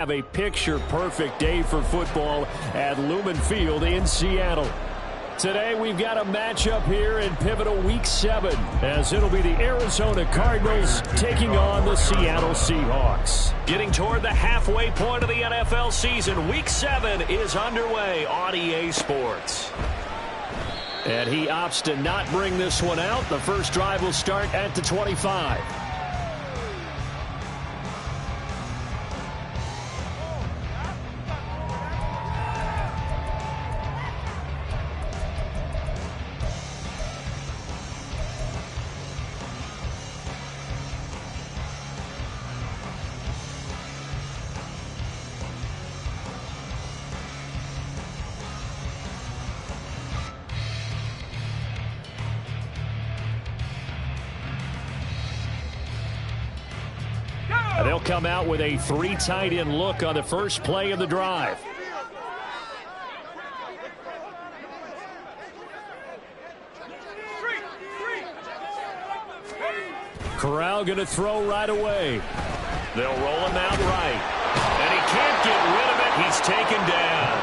Have a picture-perfect day for football at Lumen Field in Seattle. Today we've got a matchup here in pivotal Week 7 as it'll be the Arizona Cardinals taking on the Seattle Seahawks. Getting toward the halfway point of the NFL season, Week 7 is underway on EA Sports. And he opts to not bring this one out. The first drive will start at the 25. They'll come out with a 3 tight end look on the first play of the drive. Corral going to throw right away. They'll roll him out right. And he can't get rid of it. He's taken down.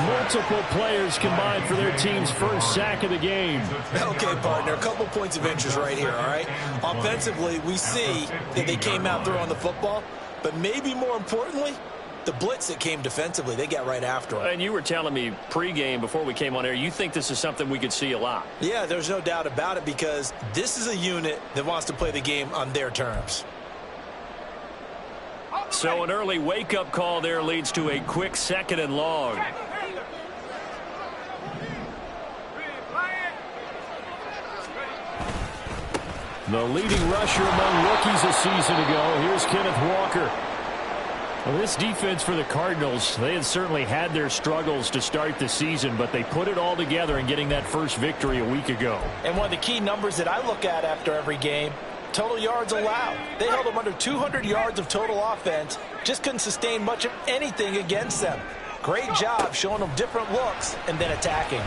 Multiple players combined for their team's first sack of the game. Okay, partner, a couple points of interest right here, all right? Offensively, we see that they came out throwing the football, but maybe more importantly, the blitz that came defensively, they got right after him. And you were telling me pregame before we came on air, you think this is something we could see a lot. Yeah, there's no doubt about it because this is a unit that wants to play the game on their terms. So an early wake-up call there leads to a quick 2nd and long. The leading rusher among rookies a season ago. Here's Kenneth Walker. Well, this defense for the Cardinals, they had certainly had their struggles to start the season, but they put it all together in getting that first victory a week ago. And one of the key numbers that I look at after every game, total yards allowed. They held them under 200 yards of total offense, just couldn't sustain much of anything against them. Great job showing them different looks and then attacking.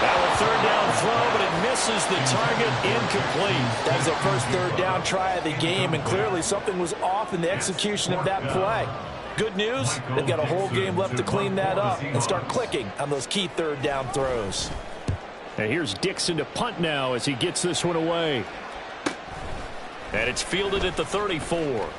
Now a 3rd down throw, but it misses the target, incomplete. That was their first 3rd down try of the game, and clearly something was off in the execution of that play. Good news, they've got a whole game left to clean that up and start clicking on those key 3rd down throws. And here's Dixon to punt now as he gets this one away. And it's fielded at the 34.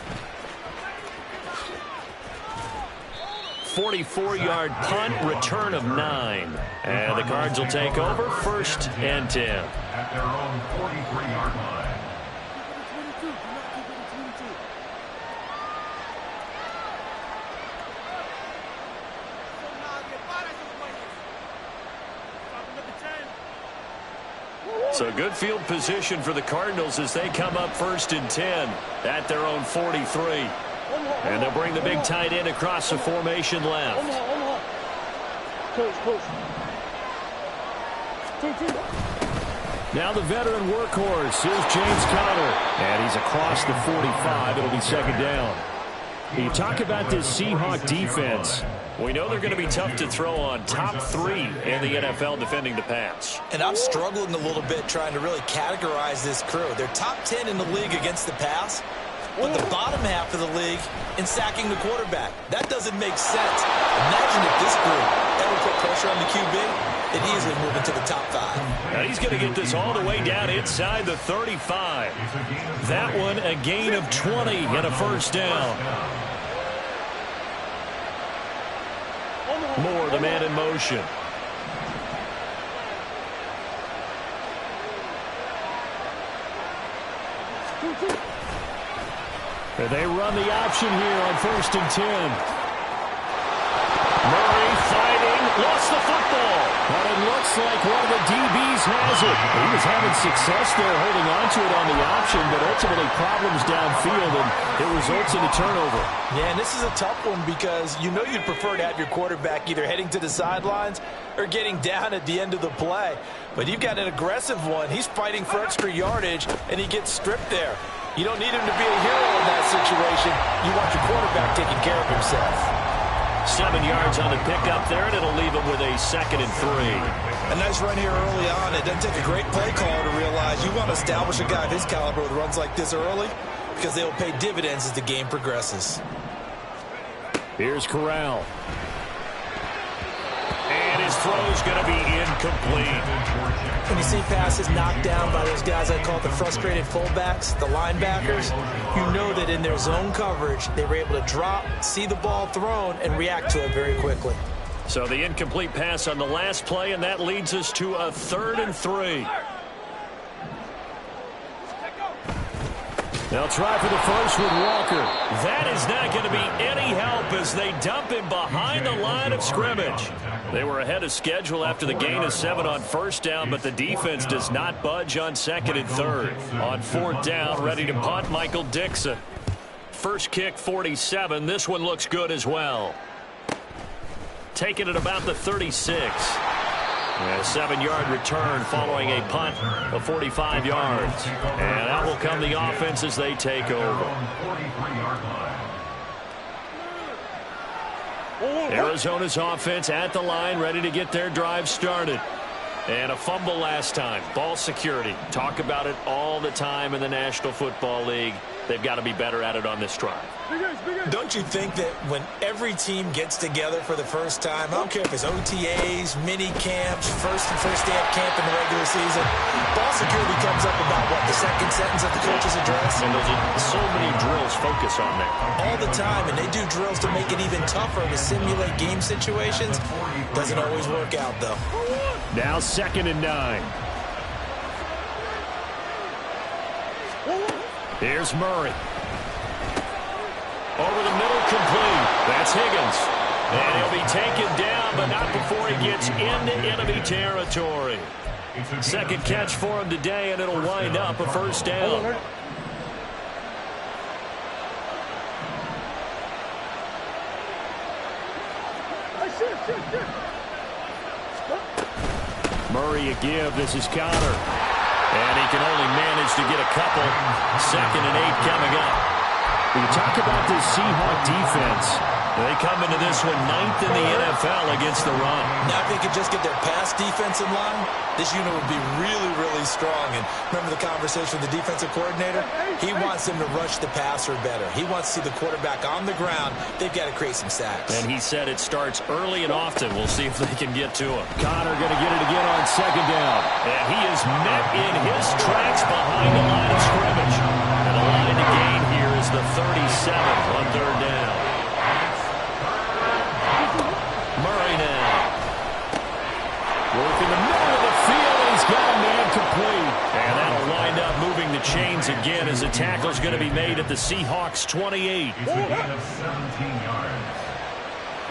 44-yard punt, return of 9. And the Cards will take over 1st and 10. At their own 43-yard line. So good field position for the Cardinals as they come up 1st and 10 at their own 43. And they'll bring the big tight end across the formation left. Now the veteran workhorse is James Conner. And he's across the 45. It'll be 2nd down. You talk about this Seahawk defense. We know they're going to be tough to throw on, top 3 in the NFL defending the pass. And I'm struggling a little bit trying to really categorize this crew. They're top 10 in the league against the pass, but the bottom half of the league in sacking the quarterback. That doesn't make sense. Imagine if this group ever put pressure on the QB, they'd easily move into the top 5. Now he's going to get this all the way down inside the 35. That one a gain of 20 and a 1st down. Moore, the man in motion. They run the option here on 1st and 10. Murray fighting, lost the football. But it looks like one of the DBs has it. He was having success there holding on to it on the option, but ultimately problems downfield, and it results in a turnover. Yeah, and this is a tough one because you know you'd prefer to have your quarterback either heading to the sidelines or getting down at the end of the play. But you've got an aggressive one. He's fighting for extra yardage, and he gets stripped there. You don't need him to be a hero in that situation. You want your quarterback taking care of himself. 7 yards on the pickup there, and it'll leave him with a 2nd and 3. A nice run here early on. It doesn't take a great play caller to realize you want to establish a guy of his caliber with runs like this early. because they will pay dividends as the game progresses. Here's Corral. And his throw's going to be incomplete. When you see passes knocked down by those guys I call the frustrated fullbacks, the linebackers, you know that in their zone coverage, they were able to drop, see the ball thrown, and react to it very quickly. So the incomplete pass on the last play, and that leads us to a 3rd and 3. They'll try for the first with Walker. That is not going to be any help as they dump him behind the line of scrimmage. They were ahead of schedule after the gain of 7 on first down, but the defense does not budge on 2nd and 3rd. On 4th down, ready to punt, Michael Dixon. First kick, 47. This one looks good as well. Taking it about the 36. A 7-yard return following a punt of 45 yards. And that will come the offense as they take over. Arizona's offense at the line, ready to get their drive started. And a fumble last time. Ball security. Talk about it all the time in the National Football League. They've got to be better at it on this drive. Don't you think that when every team gets together for the first time, I don't care if it's OTAs, mini camps, first day of camp in the regular season, ball security comes up about, what, the second sentence of the coach's address? And those are so many drills focus on that. All the time, and they do drills to make it even tougher to simulate game situations. Doesn't always work out, though. Now 2nd and 9. Here's Murray. Over the middle, complete. That's Higgins. And he'll be taken down, but not before he gets into enemy territory. 2nd catch for him today, and it'll wind up a first down. Murray a give. This is Connor. And he can only manage to get a couple. 2nd and 8 coming up. When you talk about this Seahawk defense, they come into this one 9th in the NFL against the run. Now, if they could just get their pass defense in line, this unit would be really, really strong. And remember the conversation with the defensive coordinator? He wants them to rush the passer better. He wants to see the quarterback on the ground. They've got to create some sacks. And he said it starts early and often. We'll see if they can get to him. Connor going to get it again on 2nd down. And he is met in his tracks behind the line of scrimmage. And the line to gain here is the 37 on 3rd down. Murray now. Work in the middle of the field. He's got a man complete. And that'll wind up moving the chains again as the tackle's going to be made at the Seahawks 28. It's a gain of 17 yards.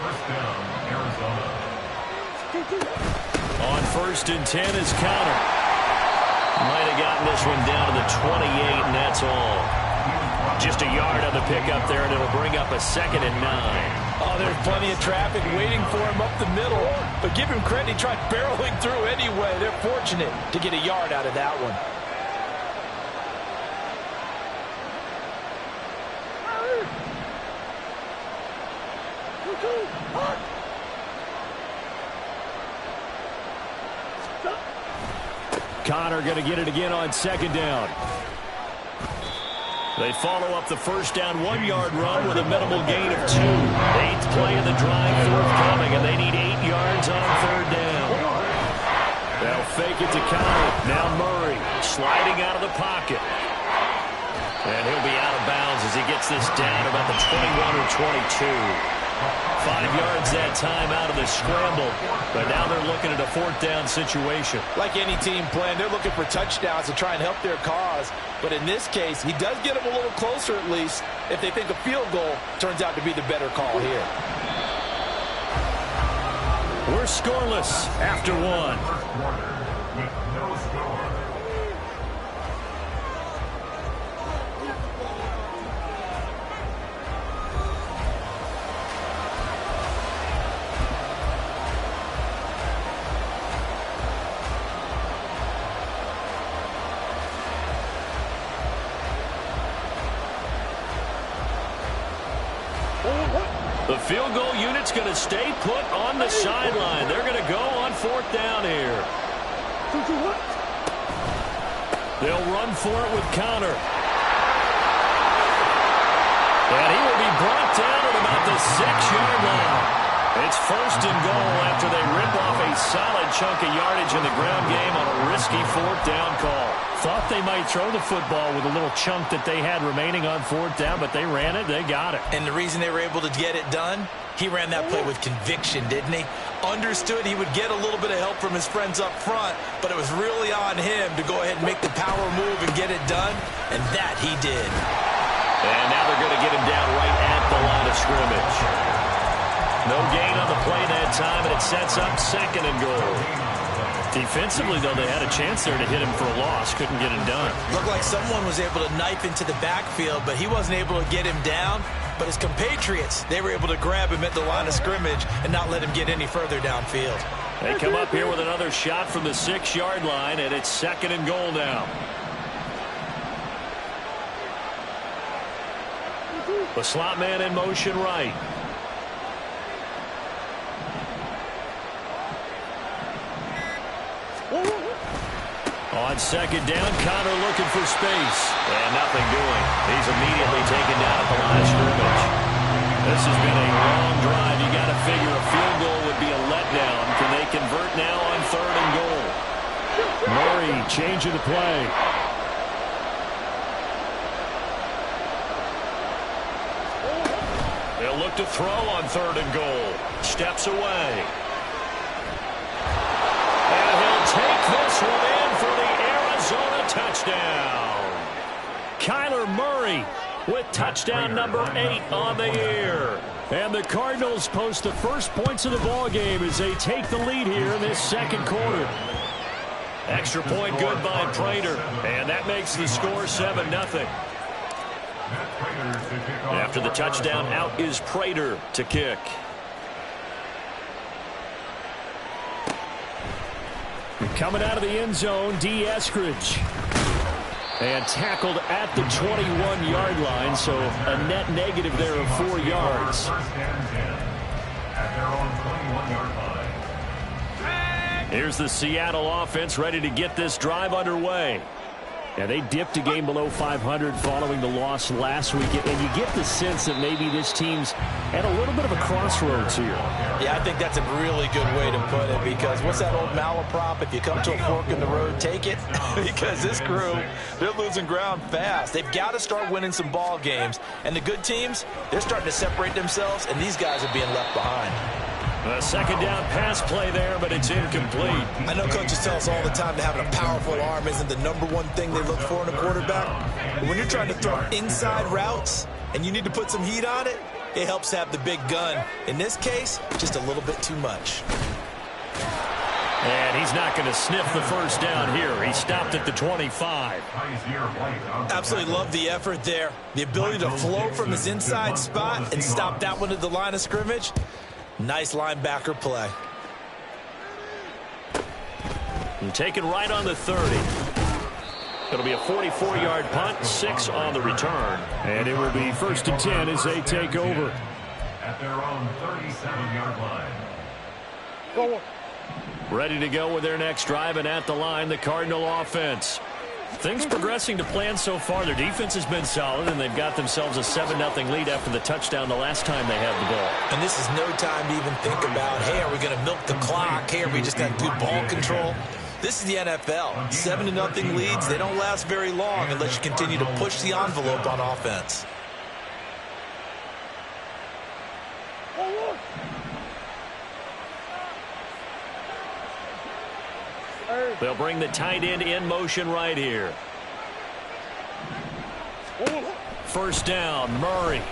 First down, Arizona. On 1st and 10 is Connor. Might have gotten this one down to the 28, and that's all. Just a yard on the pickup there, and it'll bring up a 2nd and 9. Oh, there's plenty of traffic waiting for him up the middle. But give him credit, he tried barreling through anyway. They're fortunate to get a yard out of that one. Connor going to get it again on 2nd down. They follow up the first down 1-yard run with a minimal gain of 2. 8th play of the drive forthcoming, and they need 8 yards on 3rd down. They'll fake it to Connor. Now Murray sliding out of the pocket. And he'll be out of bounds as he gets this down about the 21 or 22. 5 yards that time out of the scramble. But now they're looking at a 4th down situation. Like any team playing, they're looking for touchdowns to try and help their cause. But in this case, he does get them a little closer at least if they think a field goal turns out to be the better call here. We're scoreless after 1. First quarter with no score. The field goal unit's going to stay put on the sideline. They're going to go on 4th down here. They'll run for it with Connor. And he will be brought down at about the 6-yard line. It's first and goal after they rip off a solid chunk of yardage in the ground game on a risky 4th down call. Thought they might throw the football with a little chunk that they had remaining on 4th down, but they ran it, they got it. And the reason they were able to get it done, he ran that play with conviction, didn't he? Understood he would get a little bit of help from his friends up front, but it was really on him to go ahead and make the power move and get it done, and that he did. And now they're going to get him down right at the line of scrimmage. No gain on the play that time, and it sets up 2nd and goal. Defensively, though, they had a chance there to hit him for a loss. Couldn't get him done. Looked like someone was able to knife into the backfield, but he wasn't able to get him down. But his compatriots, they were able to grab him at the line of scrimmage and not let him get any further downfield. They come up here with another shot from the 6-yard line, and it's 2nd and goal now. The slot man in motion right. On 2nd down, Connor looking for space. And nothing doing. He's immediately taken down at the line of scrimmage. This has been a long drive. You got to figure a field goal would be a letdown. Can they convert now on 3rd and goal? Murray changing the play. They'll look to throw on 3rd and goal. Steps away. And he'll take this one in for the Arizona touchdown. Kyler Murray with touchdown number 8 on the year. And the Cardinals post the first points of the ball game as they take the lead here in this 2nd quarter. Extra point good by Prater. And that makes the score 7-0. After the touchdown, out is Prater to kick. Coming out of the end zone, D. Eskridge. And tackled at the 21-yard line, so a net negative there of 4 yards. Here's the Seattle offense ready to get this drive underway. Yeah, they dipped a game below 500 following the loss last week, and you get the sense that maybe this team's at a little bit of a crossroads here. Yeah, I think that's a really good way to put it, because what's that old malaprop? If you come to a fork in the road, take it. Because this crew, they're losing ground fast. They've got to start winning some ball games. And the good teams, they're starting to separate themselves, and these guys are being left behind. A 2nd down pass play there, but it's incomplete. I know coaches tell us all the time that having a powerful arm isn't the #1 thing they look for in a quarterback. But when you're trying to throw inside routes and you need to put some heat on it, it helps have the big gun. In this case, just a little bit too much. And he's not going to sniff the first down here. He stopped at the 25. Absolutely love the effort there. The ability to flow from his inside spot and stop that one at the line of scrimmage. Nice linebacker play. And taken right on the 30. It'll be a 44-yard punt, 6 on the return. And it will be 1st and 10 as they take over. At their own 37-yard line. Go. Ready to go with their next drive, and at the line, the Cardinal offense. Things progressing to plan so far. Their defense has been solid, and they've got themselves a 7-0 lead after the touchdown the last time they had the ball. And this is no time to even think about, hey, are we going to milk the clock? Hey, are we just going to do ball control? This is the NFL. 7-0 leads, they don't last very long unless you continue to push the envelope on offense. They'll bring the tight end in motion right here. 1st down, Murray.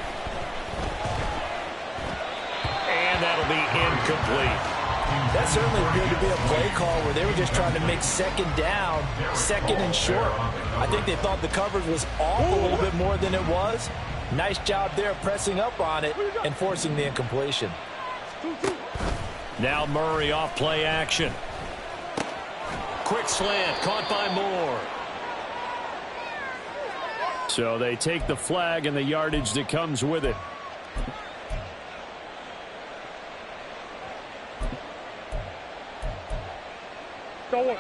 And that'll be incomplete. That certainly appeared to be a play call where they were just trying to make 2nd down, 2nd and short. I think they thought the coverage was off a little bit more than it was. Nice job there pressing up on it and forcing the incompletion. Now Murray off play action. Quick slant, caught by Moore. So they take the flag and the yardage that comes with it. Go.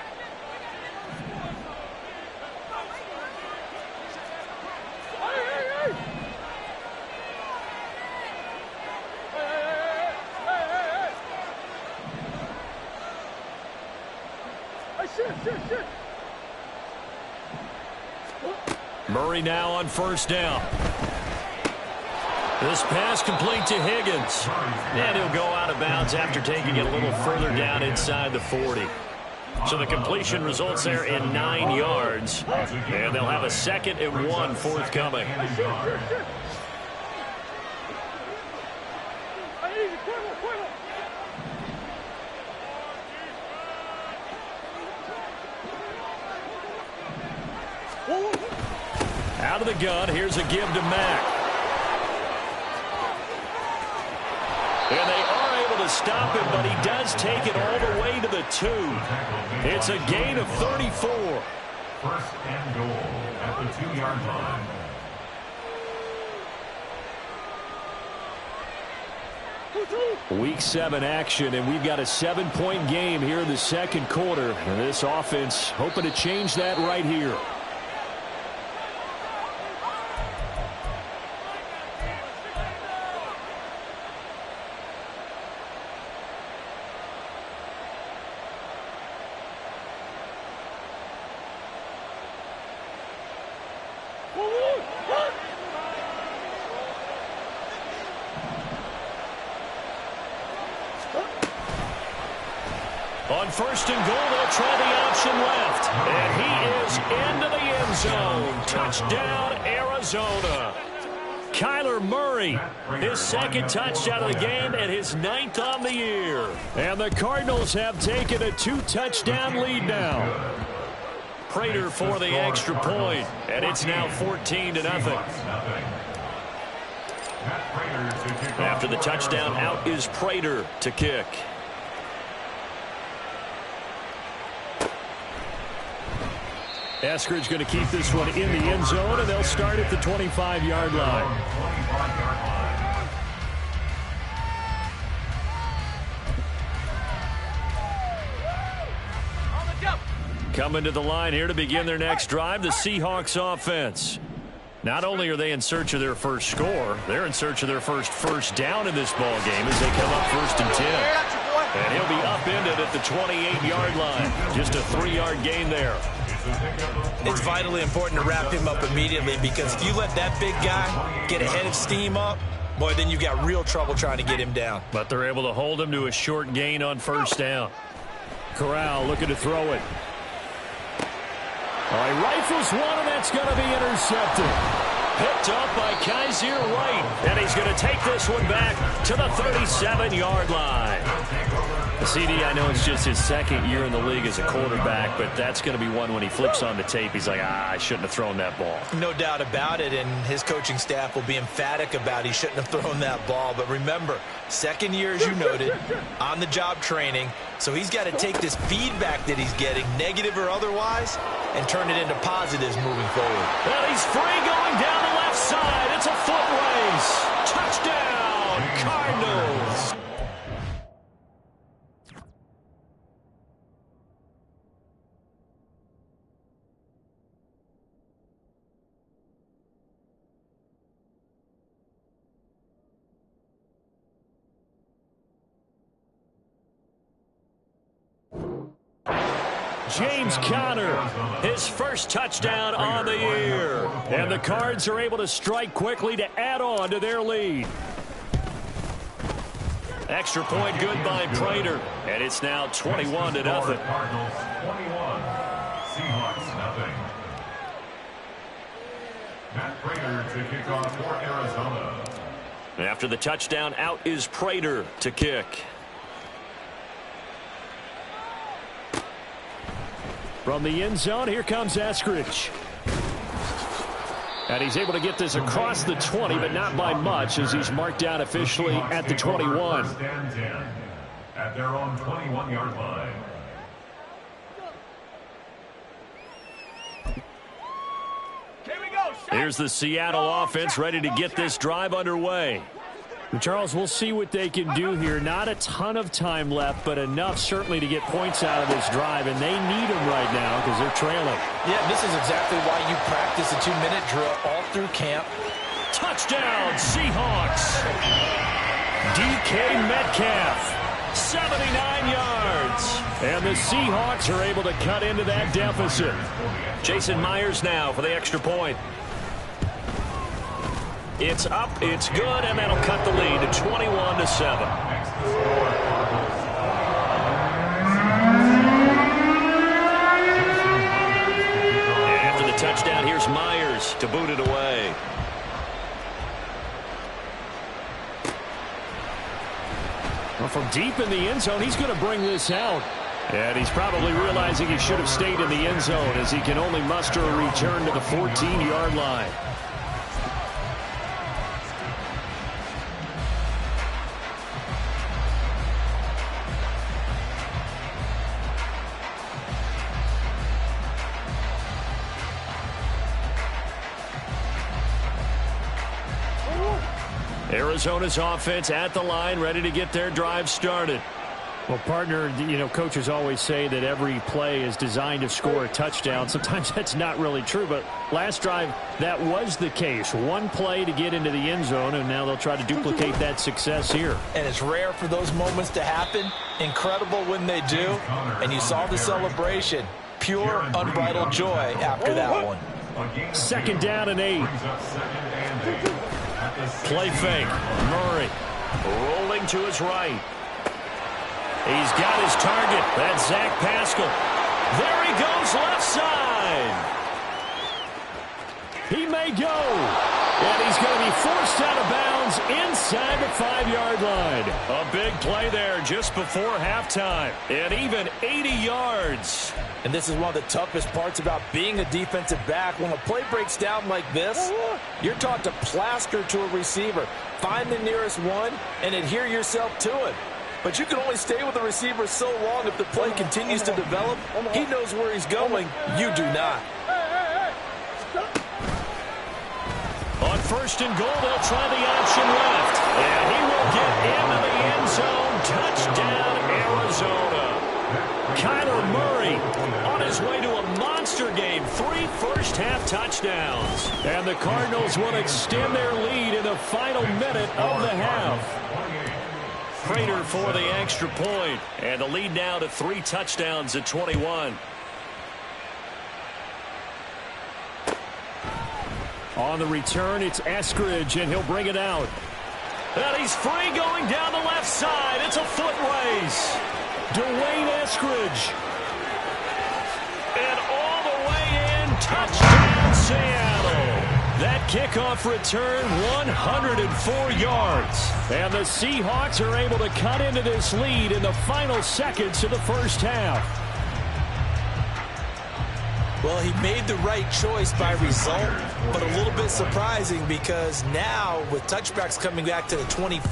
Murray now on first down. This pass complete to Higgins. And he'll go out of bounds after taking it a little further down inside the 40. So the completion results there in 9 yards. And they'll have a 2nd and 1 forthcoming. Out of the gun, here's a give to Mack. And they are able to stop him, but he does take it all the way to the 2. It's a gain of 34. 1st and goal at the 2-yard line. Week 7 action, and we've got a 7-point game here in the 2nd quarter. And this offense hoping to change that right here. On 1st and goal, they'll try the option left. And he is into the end zone. Touchdown, Arizona. Kyler Murray, his 2nd touchdown of the game and his 9th on the year. And the Cardinals have taken a 2-touchdown lead now. Prater for the extra point, and it's now 14-0. After the touchdown, out is Prater to kick. Eskridge going to keep this one in the end zone, and they'll start at the 25-yard line. Coming to the line here to begin their next drive, the Seahawks offense. Not only are they in search of their first score, they're in search of their first down in this ball game as they come up 1st and 10. And he'll be upended at the 28-yard line. Just a 3-yard gain there. It's vitally important to wrap him up immediately, because if you let that big guy get a head of steam up, boy, then you've got real trouble trying to get him down. But they're able to hold him to a short gain on 1st down. Corral looking to throw it. All right, rifles one, and that's going to be intercepted. Picked up by Kaiser White, and he's going to take this one back to the 37-yard line. CD, I know it's just his 2nd year in the league as a quarterback, but that's going to be one when he flips on the tape, he's like, I shouldn't have thrown that ball. No doubt about it, and his coaching staff will be emphatic about he shouldn't have thrown that ball. But remember, 2nd year, as you noted, on-the-job training, so he's got to take this feedback that he's getting, negative or otherwise, and turn it into positives moving forward. Well, he's free going down the left side. It's a foot race. Touchdown, Cardinals. James Conner, his first touchdown on the year. And the Cards are able to strike quickly to add on to their lead. Extra point good by Prater. And it's now 21-0. Cardinals 21, Seahawks nothing. Matt Prater to kick off for Arizona. After the touchdown, out is Prater to kick. From the end zone, here comes Eskridge. And he's able to get this across the 20, but not by much, as he's marked down officially at the 21. First and 10 at their own 21-yard line. Here's the Seattle offense ready to get this drive underway. Charles, we'll see what they can do here. Not a ton of time left, but enough certainly to get points out of this drive, and they need them right now because they're trailing. Yeah, this is exactly why you practice a 2-minute drill all through camp. Touchdown, Seahawks. DK Metcalf, 79 yards. And the Seahawks are able to cut into that deficit. Jason Myers now for the extra point. It's up, it's good, and that'll cut the lead to 21-7. After the touchdown, here's Myers to boot it away. Well, from deep in the end zone, he's going to bring this out. And he's probably realizing he should have stayed in the end zone as he can only muster a return to the 14-yard line. Arizona's offense at the line, ready to get their drive started. Well, partner, coaches always say that every play is designed to score a touchdown. Sometimes that's not really true, but last drive, that was the case. One play to get into the end zone, and now they'll try to duplicate that success here. And it's rare for those moments to happen. Incredible when they do. And you saw the celebration. Pure, unbridled joy after that one. 2nd down and 8. Play fake. Murray rolling to his right. He's got his target. That's Zach Pascal. There he goes, left side. He may go. And he's going to be forced out of bounds inside the 5-yard line. A big play there just before halftime. And even 80 yards. And this is one of the toughest parts about being a defensive back. When a play breaks down like this, you're taught to plaster to a receiver. Find the nearest one and adhere yourself to it. But you can only stay with the receiver so long if the play continues to develop. He knows where he's going. You do not. On 1st and goal, they'll try the option left. And he will get into the end zone. Touchdown, Arizona. Kyler Murray on his way to a monster game. 3 first-half touchdowns. And the Cardinals will extend their lead in the final minute of the half. Prater for the extra point. And the lead now to 3 touchdowns at 21. On the return, it's Eskridge, and he'll bring it out. And he's free going down the left side. It's a foot race. Dwayne Eskridge. And all the way in, touchdown Seattle. That kickoff return, 104 yards. And the Seahawks are able to cut into this lead in the final seconds of the first half. Well, he made the right choice by result, but a little bit surprising because now with touchbacks coming back to the 25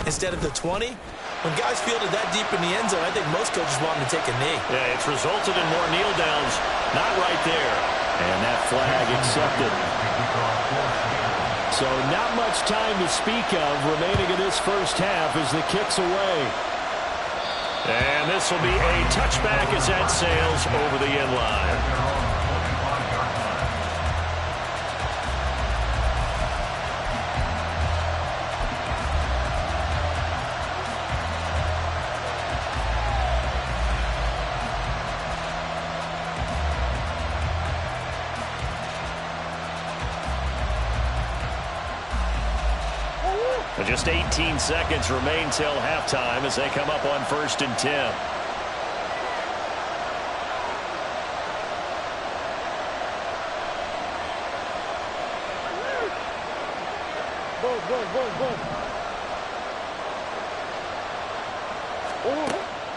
instead of the 20, when guys fielded that deep in the end zone, I think most coaches want them to take a knee. Yeah, it's resulted in more kneel downs. Not right there. And that flag accepted. So not much time to speak of remaining in this first half as the kick's away. And this will be a touchback as that sails over the end line. Just 18 seconds remain till halftime as they come up on 1st and 10.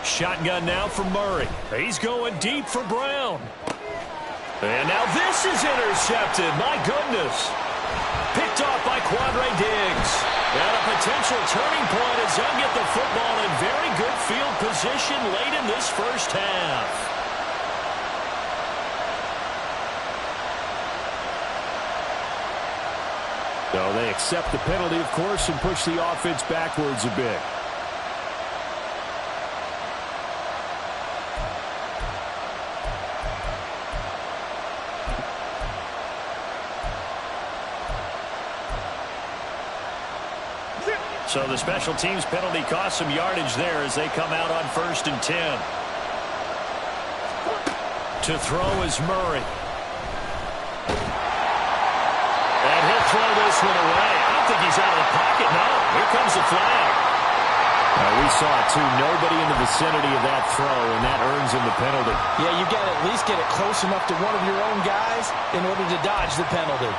Shotgun now for Murray. He's going deep for Brown. And now this is intercepted. My goodness. Picked off by Quandre Diggs. And a potential turning point as they'll get the football in very good field position late in this first half. So they accept the penalty, of course, and push the offense backwards a bit. So the special teams penalty cost some yardage there as they come out on 1st and 10. To throw is Murray. And he'll throw this one away. I don't think he's out of the pocket. No, here comes the flag. We saw it, too. Nobody in the vicinity of that throw, and that earns him the penalty. Yeah, you've got to at least get it close enough to one of your own guys in order to dodge the penalty.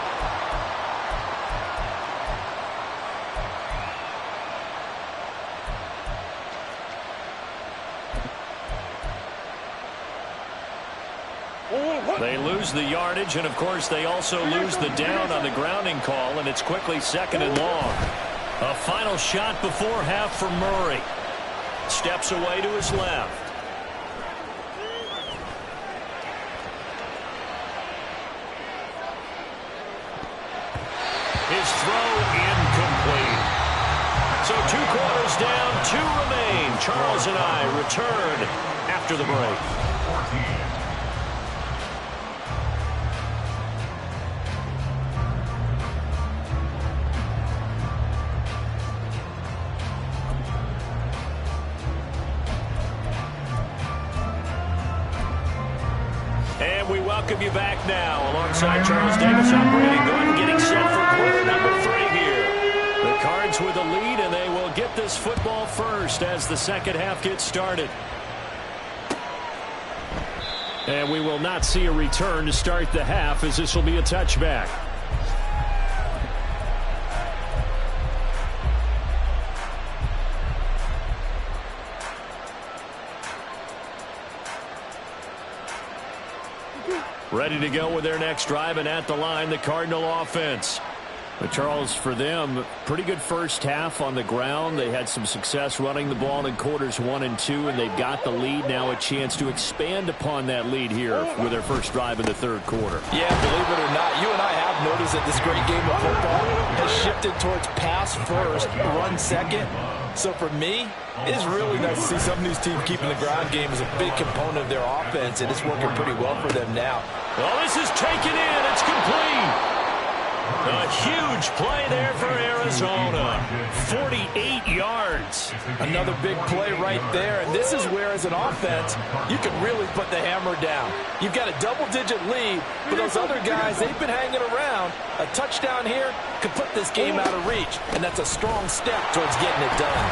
They lose the yardage, and, of course, they also lose the down on the grounding call, and it's quickly 2nd and long. A final shot before half for Murray. Steps away to his left. His throw incomplete. So 2 quarters down, 2 remain. Charles and I return after the break. And we welcome you back now. Alongside Charles Davis, I'm Brady Gordon, getting set for quarter number 3 here. The Cards with a lead, and they will get this football first as the second half gets started. And we will not see a return to start the half, as this will be a touchback. Ready to go with their next drive, and at the line, the Cardinal offense. But Charles, for them, pretty good first half on the ground. They had some success running the ball in quarters 1 and 2, and they've got the lead now, a chance to expand upon that lead here with their first drive in the 3rd quarter. Yeah, believe it or not, you and I have noticed that this great game of football has shifted towards pass first, run second. So for me, it is really nice to see some of these teams keeping the ground game as a big component of their offense, and it's working pretty well for them now. Well, this is taken in. It's complete. A huge play there for Arizona. 48 yards. Another big play right there, and this is where, as an offense, you can really put the hammer down. You've got a double-digit lead, but those other guys, they've been hanging around. A touchdown here could put this game out of reach, and that's a strong step towards getting it done.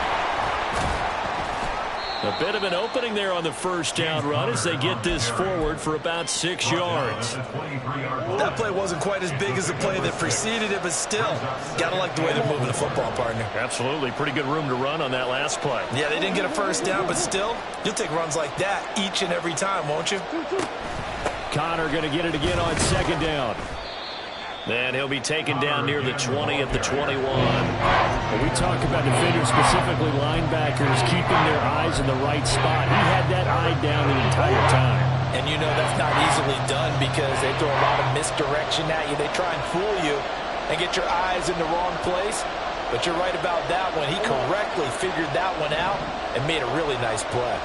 A bit of an opening there on the first down run as they get this forward for about 6 yards. That play wasn't quite as big as the play that preceded it, but still, got to like the way they're moving the football, partner. Absolutely. Pretty good room to run on that last play. Yeah, they didn't get a first down, but still, you'll take runs like that each and every time, won't you? Connor going to get it again on 2nd down. And he'll be taken down near the 20 at the 21. When we talk about defenders, specifically linebackers, keeping their eyes in the right spot, he had that eye down the entire time. And you know that's not easily done because they throw a lot of misdirection at you. They try and fool you and get your eyes in the wrong place. But you're right about that one. He correctly figured that one out and made a really nice play.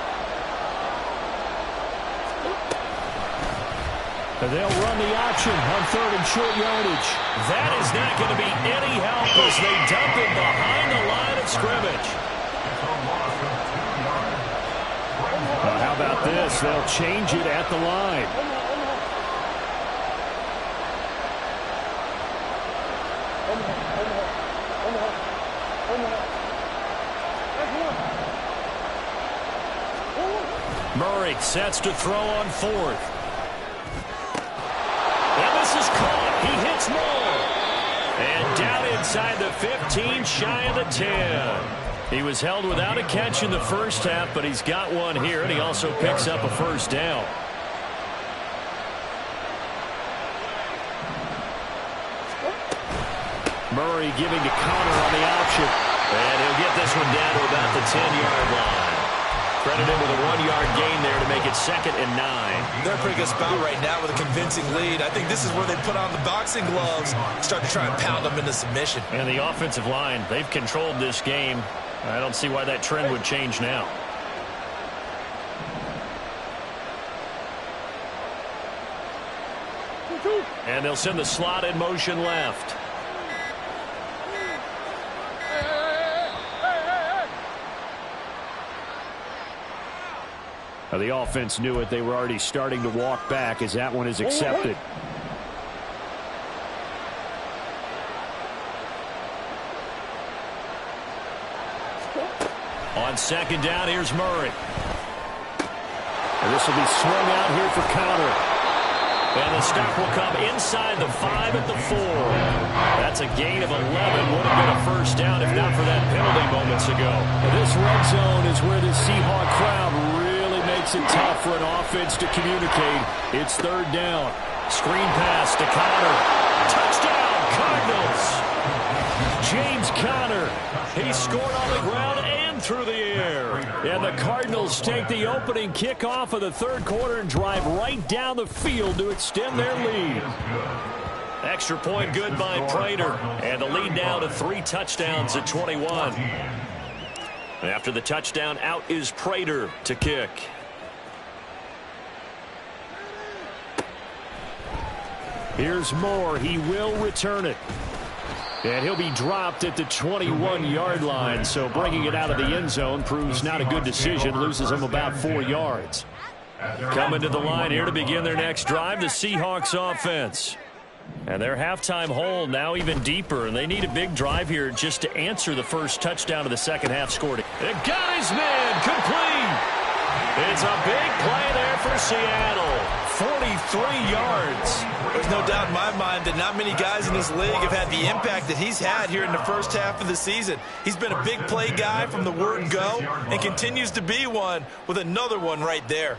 They'll run the option on 3rd and short yardage. That is not going to be any help as they dump it behind the line of scrimmage. Well, how about this? They'll change it at the line. Murray sets to throw on 4th. And this is caught. He hits Moore. And down inside the 15, shy of the 10. He was held without a catch in the first half, but he's got one here, and he also picks up a first down. Murray giving to Connor on the option. And he'll get this one down to about the 10-yard line. Credited with a 1-yard gain there to make it 2nd and 9. They're in a pretty good spot right now with a convincing lead. I think this is where they put on the boxing gloves, start to try and pound them into submission. And the offensive line, they've controlled this game. I don't see why that trend would change now. And they'll send the slot in motion left. The offense knew it. They were already starting to walk back as that one is accepted. On second down, here's Murray. And this will be swung out here for counter. And the stop will come inside the 5 at the 4. That's a gain of 11. Would have been a first down if not for that penalty moments ago. This red zone is where the Seahawk crowd really makes it tough for an offense to communicate. It's third down. Screen pass to Conner. Touchdown, Cardinals. James Conner. He scored on the ground and through the air. And the Cardinals take the opening kickoff of the third quarter and drive right down the field to extend their lead. Extra point good by Prater. And the lead now to 3 touchdowns at 21. After the touchdown, out is Prater to kick. Here's Moore. He will return it. And he'll be dropped at the 21-yard line. So bringing it out of the end zone proves not a good decision. Loses him about 4 yards. Coming to the line here to begin their next drive, the Seahawks offense. And their halftime hole now even deeper. And they need a big drive here just to answer the first touchdown of the second half scored. It got his man complete. It's a big play there for Seattle. 43 yards. There's no doubt in my mind that not many guys in this league have had the impact that he's had here in the first half of the season. He's been a big play guy from the word go and continues to be one with another one right there.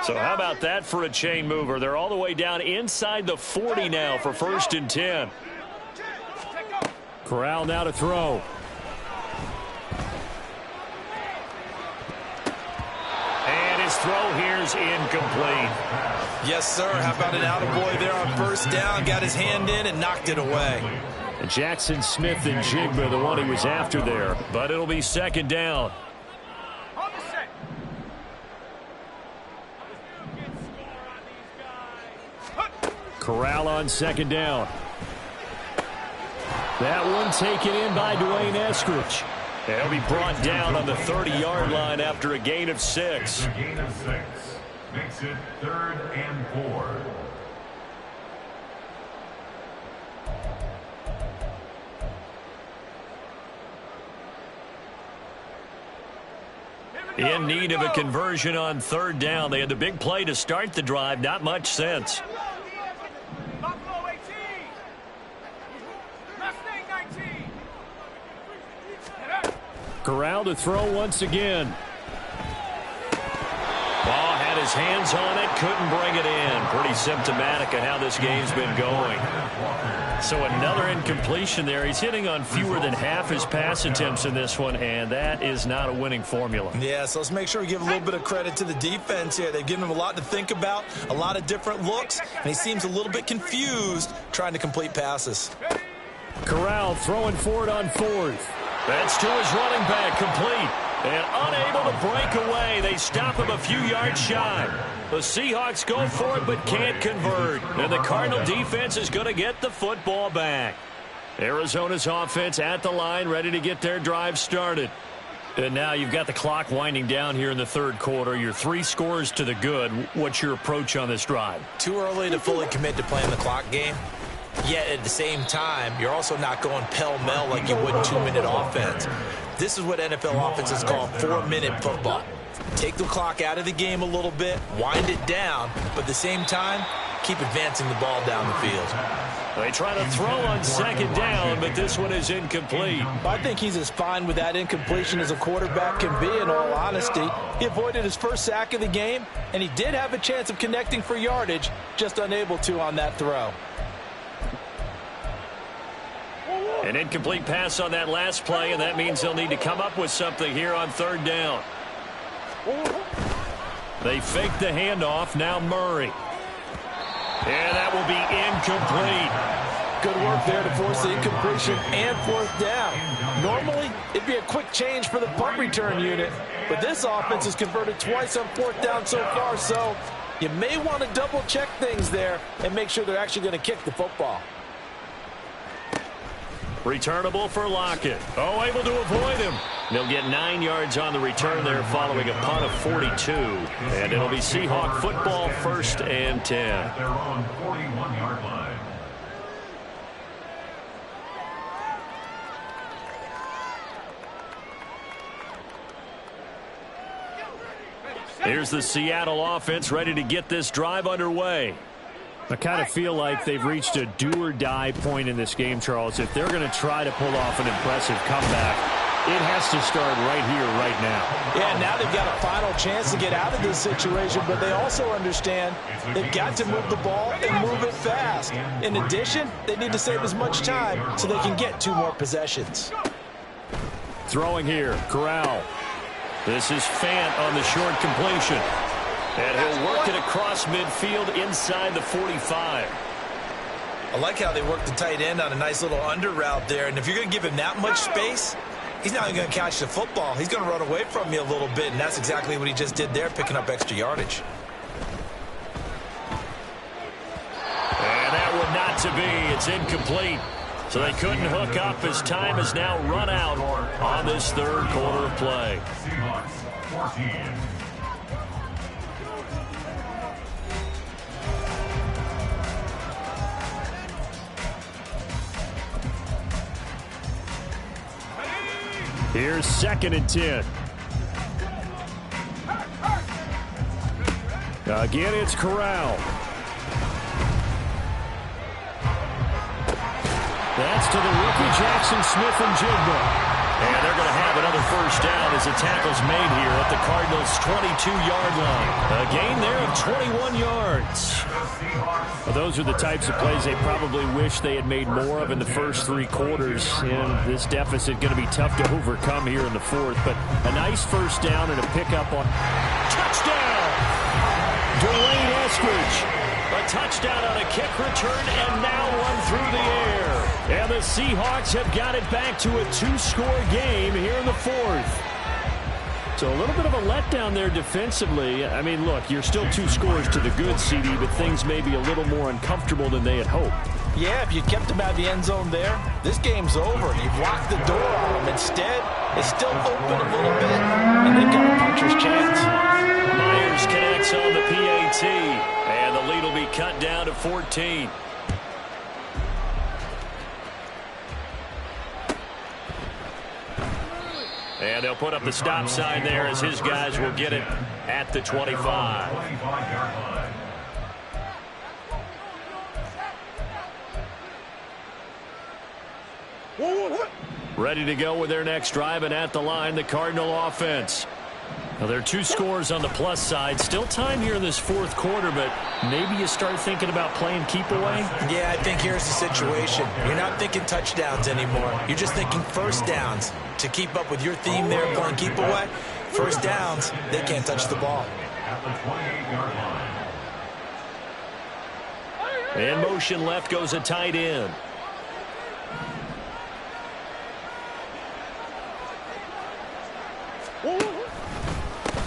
So how about that for a chain mover? They're all the way down inside the 40 now for 1st and 10. Corral now to throw. And his throw here's incomplete. Yes, sir. How about an attaboy there on first down? Got his hand in and knocked it away. Jackson Smith and Jigba, the one he was after there. But it'll be second down. Corral on second down. That one taken in by Dwayne Eskridge. He'll be brought down on the 30-yard line after a gain of 6. A gain of 6 makes it 3rd and 4. In need of a conversion on 3rd down. They had the big play to start the drive. Not much sense. Corral to throw once again. Ball had his hands on it, couldn't bring it in. Pretty symptomatic of how this game's been going. So another incompletion there. He's hitting on fewer than half his pass attempts in this one, and that is not a winning formula. Yeah, so let's make sure we give a little bit of credit to the defense here. They've given him a lot to think about, a lot of different looks, and he seems a little bit confused trying to complete passes. Corral throwing for it on 4th. That's to his running back, complete. And unable to break away. They stop him a few yards shy. The Seahawks go for it but can't convert. And the Cardinal defense is going to get the football back. Arizona's offense at the line, ready to get their drive started. And now you've got the clock winding down here in the third quarter. You're 3 scores to the good. What's your approach on this drive? Too early to fully commit to playing the clock game. Yet at the same time, you're also not going pell-mell like you would 2-minute offense. This is what NFL offenses call 4-minute football. Take the clock out of the game a little bit, wind it down, but at the same time, keep advancing the ball down the field. They try to throw on second down, but this one is incomplete. I think he's as fine with that incompletion as a quarterback can be, in all honesty. He avoided his first sack of the game, and he did have a chance of connecting for yardage, just unable to on that throw. An incomplete pass on that last play, and that means they'll need to come up with something here on 3rd down. They fake the handoff. Now Murray. And that will be incomplete. Good work there to force the incompletion and 4th down. Normally, it'd be a quick change for the punt return unit, but this offense has converted twice on 4th down so far, so you may want to double-check things there and make sure they're actually going to kick the football. Returnable for Lockett. Oh, able to avoid him. They'll get 9 yards on the return there following a punt of 42. And it'll be Seahawk football, 1st and 10. At their own 41-yard line. Here's the Seattle offense ready to get this drive underway. I kind of feel like they've reached a do-or-die point in this game, Charles. If they're going to try to pull off an impressive comeback, it has to start right here, right now. Yeah, now they've got a final chance to get out of this situation, but they also understand they've got to move the ball and move it fast. In addition, they need to save as much time so they can get 2 more possessions. Throwing here, Corral. This is Fant on the short completion. And he'll work it across midfield inside the 45. I like how they work the tight end on a nice little under route there. And if you're going to give him that much space, he's not even going to catch the football. He's going to run away from you a little bit, and that's exactly what he just did there, picking up extra yardage. And that one not to be. It's incomplete. So they couldn't hook up as time has now run out on this 3rd quarter of play. Seahawks 14. Here's 2nd and 10. Again, it's Corral. That's to the rookie Jackson Smith and Jigba. And they're going to have another 1st down as the tackle's made here at the Cardinals' 22-yard line. A gain there of 21 yards. Well, those are the types of plays they probably wish they had made more of in the first 3 quarters. And this deficit going to be tough to overcome here in the 4th. But a nice 1st down and a pickup on touchdown. Dwayne Eskridge. A touchdown on a kick return and now one through the air. And the Seahawks have got it back to a 2-score game here in the 4th. So a little bit of a letdown there defensively. I mean, look, you're still 2 scores to the good, CD, but things may be a little more uncomfortable than they had hoped. Yeah, if you kept them out of the end zone there, this game's over. You've locked the door on them. Instead, it's still open a little bit, and they've got a puncher's chance. Myers connects on the PAT, and the lead will be cut down to 14. And they'll put up the stop sign there as his guys will get it at the 25. 25-yard line. Ready to go with their next drive, and at the line, the Cardinal offense. Now, there are 2 scores on the plus side. Still time here in this 4th quarter, but maybe you start thinking about playing keep away? Yeah, I think here's the situation. You're not thinking touchdowns anymore. You're just thinking 1st downs. To keep up with your theme there, playing keep away, 1st downs, they can't touch the ball. At the 28-yard line. In motion left goes a tight end.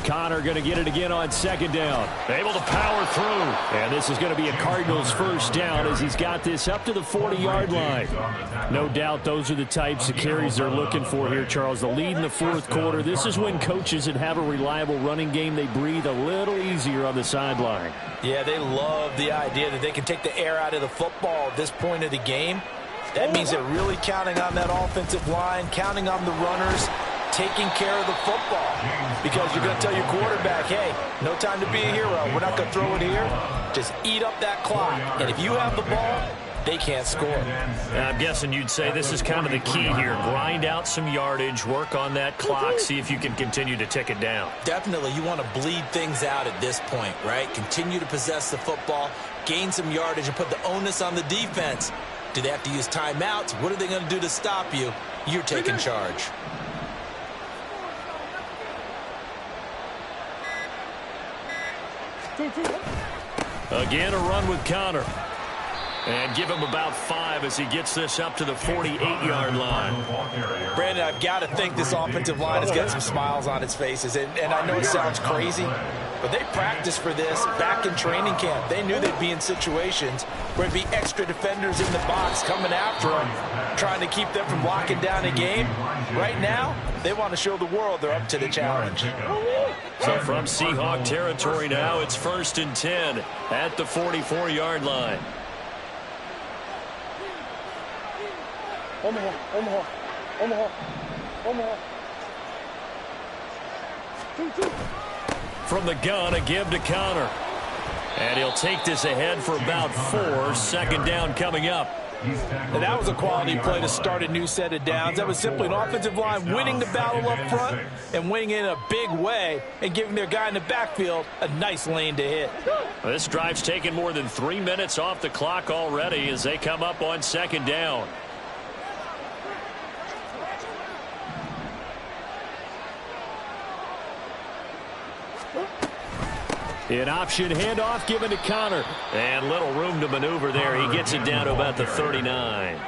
Connor going to get it again on 2nd down. Able to power through. And this is going to be a Cardinals 1st down as he's got this up to the 40-yard line. No doubt those are the types of carries they're looking for here, Charles. The lead in the 4th quarter. This is when coaches that have a reliable running game, they breathe a little easier on the sideline. Yeah, they love the idea that they can take the air out of the football at this point of the game. That means they're really counting on that offensive line, counting on the runners, taking care of the football, because you're going to tell your quarterback, hey, no time to be a hero. We're not going to throw it here. Just eat up that clock. And if you have the ball, they can't score. I'm guessing you'd say this is kind of the key here. Grind out some yardage, work on that clock, see if you can continue to tick it down. Definitely, you want to bleed things out at this point, right? Continue to possess the football, gain some yardage, and put the onus on the defense. Do they have to use timeouts? What are they going to do to stop you? You're taking charge. Again, a run with Connor. And give him about 5 as he gets this up to the 48-yard line. Brandon, I've got to think this offensive line has got some smiles on its faces. And I know it sounds crazy, But they practiced for this back in training camp. They knew they'd be in situations where there'd be extra defenders in the box coming after them, trying to keep them from locking down a game. Right now, they want to show the world they're up to the challenge. So from Seahawk territory now, it's 1st and 10 at the 44-yard line. From the gun, a give to Connor. And he'll take this ahead for about 4. 2nd down coming up. And that was a quality play to start a new set of downs. That was simply an offensive line winning the battle up front and winning in a big way and giving their guy in the backfield a nice lane to hit. Well, this drive's taken more than 3 minutes off the clock already as they come up on 2nd down. An option handoff given to Connor. And little room to maneuver there. He gets it down to about the 39.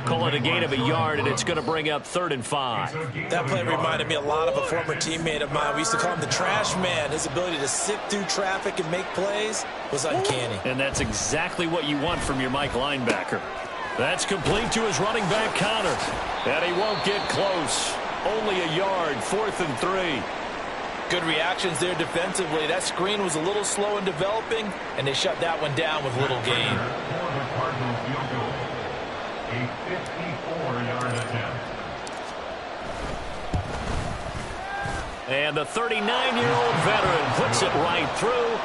Call it a gain of a yard, and it's going to bring up 3rd and 5. That play reminded me a lot of a former teammate of mine. We used to call him the trash man. His ability to sift through traffic and make plays was uncanny. And that's exactly what you want from your Mike linebacker. That's complete to his running back, Connor. And he won't get close. Only a yard, 4th and 3. Good reactions there defensively. That screen was a little slow in developing, and they shut that one down with little gain. For the Cardinals field goal, a 54-yard attempt. And the 39-year-old veteran puts it right through.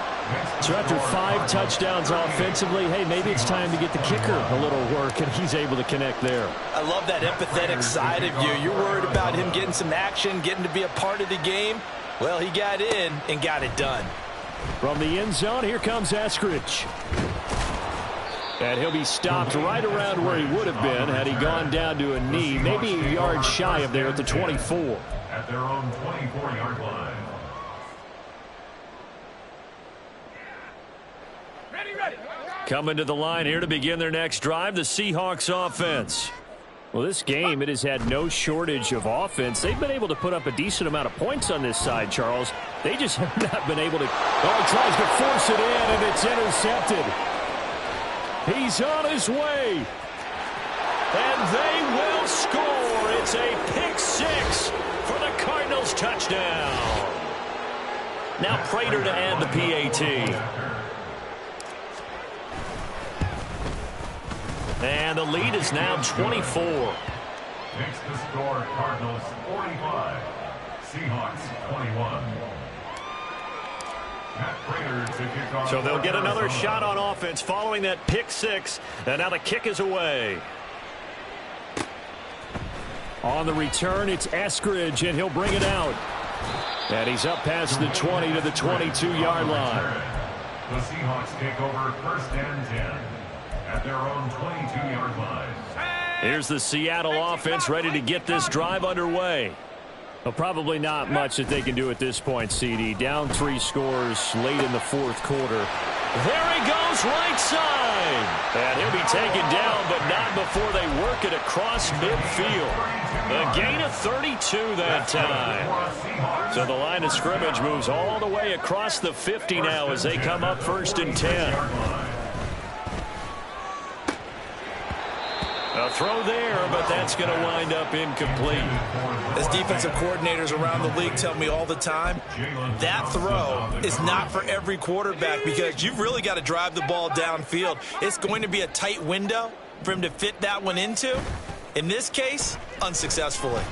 So after 5 touchdowns offensively, hey, maybe it's time to get the kicker a little work, and he's able to connect there. I love that empathetic side of you. You're worried about him getting some action, getting to be a part of the game. Well, he got in and got it done. From the end zone, here comes Eskridge. And he'll be stopped right around where he would have been had he gone down to a knee, maybe a yard shy of there at the 24. At their own 24-yard line. Coming to the line here to begin their next drive, the Seahawks offense. Well, this game, it has had no shortage of offense. They've been able to put up a decent amount of points on this side, Charles. They just have not been able to. Oh, he tries to force it in, and it's intercepted. He's on his way. And they will score. It's a pick 6 for the Cardinals touchdown. Now Prater to add the PAT. And the lead is now 24. Makes the score Cardinals 45, Seahawks 21. Matt Prater to kick off. So they'll get another shot on offense following that pick 6. And now the kick is away. On the return, it's Eskridge, and he'll bring it out. And he's up past the 20 to the 22-yard line. The Seahawks take over 1st and 10 at their own 22-yard line. Here's the Seattle offense ready to get this drive underway. Well, probably not much that they can do at this point, CD. Down 3 scores late in the 4th quarter. There he goes, right side. And he'll be taken down, but not before they work it across midfield. A gain of 32 that time. So the line of scrimmage moves all the way across the 50 now as they come up 1st and 10. A throw there, but that's going to wind up incomplete. As defensive coordinators around the league tell me all the time, that throw is not for every quarterback because you've really got to drive the ball downfield. It's going to be a tight window for him to fit that one into. In this case, unsuccessfully.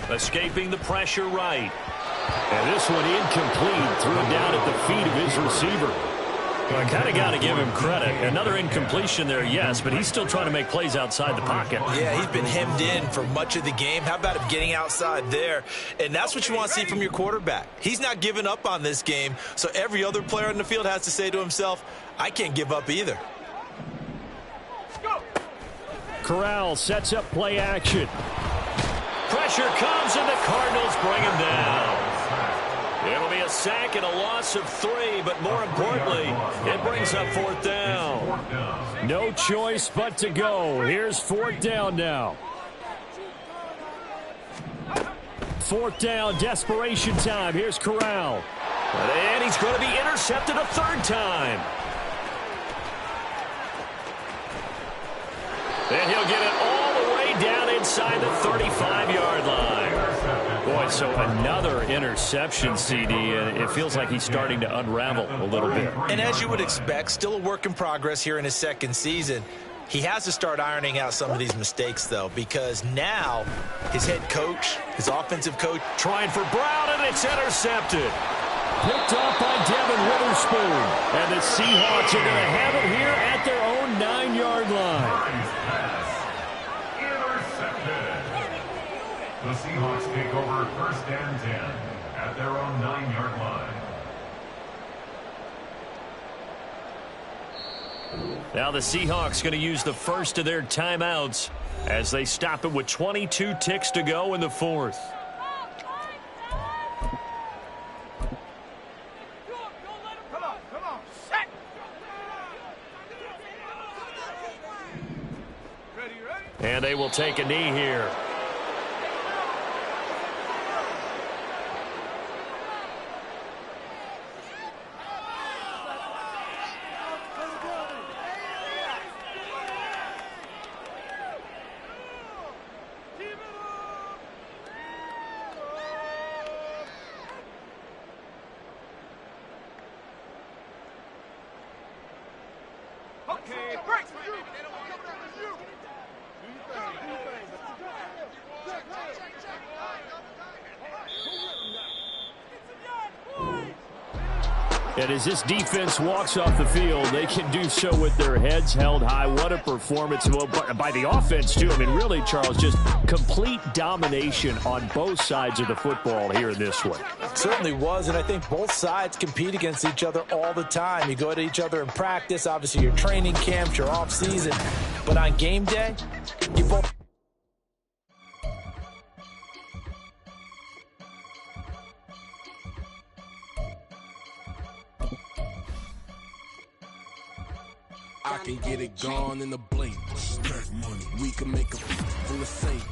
Escaping the pressure right. And this one incomplete, threw it down at the feet of his receiver. Well, I kind of got to give him credit. Another incompletion there, yes, but he's still trying to make plays outside the pocket. Yeah, he's been hemmed in for much of the game. How about him getting outside there? And that's what you want to see from your quarterback. He's not giving up on this game, so every other player in the field has to say to himself, I can't give up either. Corral sets up play action. Pressure comes, and the Cardinals bring him down. It'll be a sack and a loss of 3, but more importantly, it brings up 4th down. No choice but to go. Here's 4th down now. 4th down, desperation time. Here's Corral. And he's going to be intercepted a third time. And he'll get it all the way down inside the 35-yard line. Boy, so another interception, CD, and it feels like he's starting to unravel a little bit. And as you would expect, still a work in progress here in his second season. He has to start ironing out some of these mistakes, though, because now his head coach, his offensive coach, trying for Brown, and it's intercepted. Picked off by Devin Witherspoon. And the Seahawks are going to have it here at their own 9-yard line. The Seahawks take over first and 10 at their own 9-yard line. Now the Seahawks going to use the first of their timeouts as they stop it with 22 ticks to go in the fourth. And they will take a knee here. And as this defense walks off the field, they can do so with their heads held high. What a performance by the offense, too. I mean, really, Charles, just complete domination on both sides of the football here in this one. It certainly was, and I think both sides compete against each other all the time. You go at each other in practice, obviously your training camps, your off-season. But on game day, you both... I can get it gone in a blink. We can make a from the saint.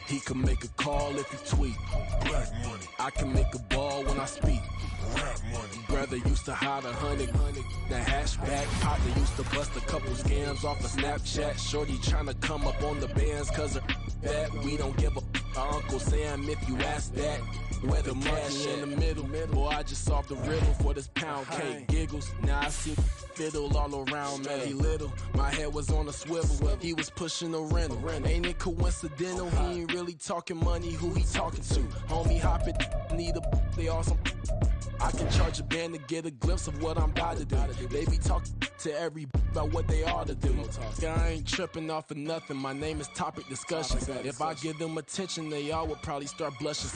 He can make a call if he tweet. I can make a ball when I speak. Brother used to hide 100. The hashback partner used to bust a couple scams off of Snapchat. Shorty tryna come up on the bands cause of that. We don't give a Uncle Sam if you ask that. Where the money in the middle. Boy, I just solved the riddle for this pound cake. Giggles, now I see fiddle all around me. He little, my head was on a swivel. He was pushing a rental. Ain't it coincidental? He ain't really talking money. Who he talking to? Homie hopping, need a they awesome. I can charge a band to get a glimpse of what I'm about to do. They be talking to every about what they ought to do. I ain't tripping off of nothing. My name is Topic Discussion. If I give them attention, they all would probably start blushing.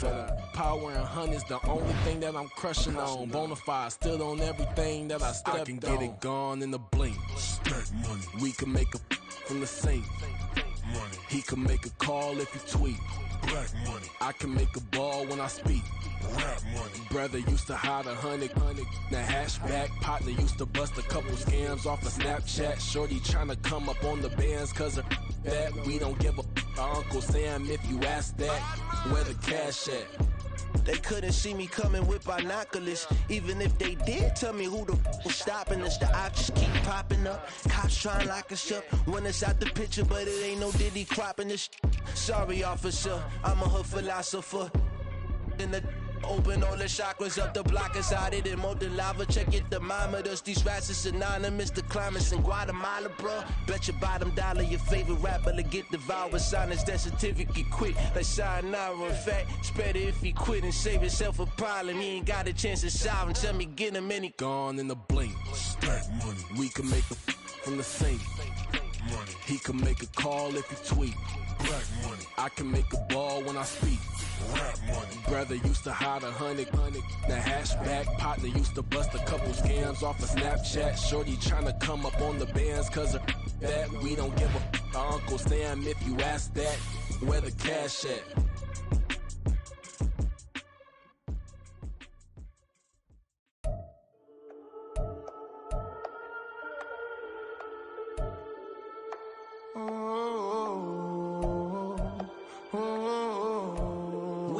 Power and hunt is the only thing that I'm crushing on. Bonafide, stood on everything that I stepped on. I can get it gone in a blink. We can make a from the saint. He can make a call if he tweet. I can make a ball when I speak. Brother used to hide 100. The hashback partner used to bust a couple scams off of Snapchat. Shorty tryna come up on the bands cause of that. We don't give a Uncle Sam if you ask that. Where the cash at? They couldn't see me coming with binoculars. Even if they did tell me who the was stopping us, the options keep popping up. Cops trying to lock us up when it's out the picture, but it ain't no Diddy cropping this. Sorry, officer, I'm a hood philosopher. In the open all the chakras up the block inside it and molten lava. Check your thermometers. These rats is synonymous to climates in Guatemala, bro. Bet your bottom dollar your favorite rapper to get devoured. Silence that certificate quick like sayonara. In fact, it's better if he quit and save himself a problem. He ain't got a chance to solve and tell me get him any. Gone in a blink. We can make a from the saint. He can make a call if he tweet. I can make a ball when I speak. Brother used to hide 100. The hashback partner used to bust a couple scams off of Snapchat. Shorty tryna come up on the bands cause of that. We don't give a Uncle Sam if you ask that. Where the cash at?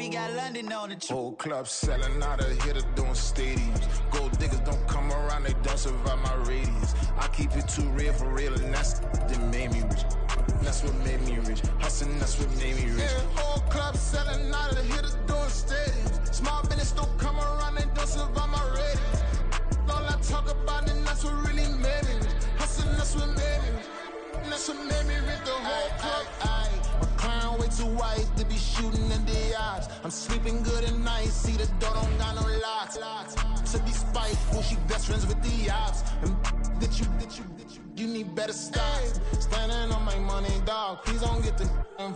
we got London on the trip. Whole club selling out of hitter doing stadiums. Gold diggers don't come around, they don't survive my radius. I keep it too real for real, and that's that made me rich. That's what made me rich. Hustling, that's what made me rich. Yeah, whole club selling out of hitter doing stadiums. Small business don't come around, they don't survive my radius. All I talk about, and that's what really made me rich. Hustling, that's what made me rich. That's what made me rich, the whole club. My clown way too white to be shooting in the eyes. I'm sleeping good at night, see the door don't got no locks. To be spiteful, she best friends with the ops. And that you need better stop. Standing on my money, dog. Please don't get the involved.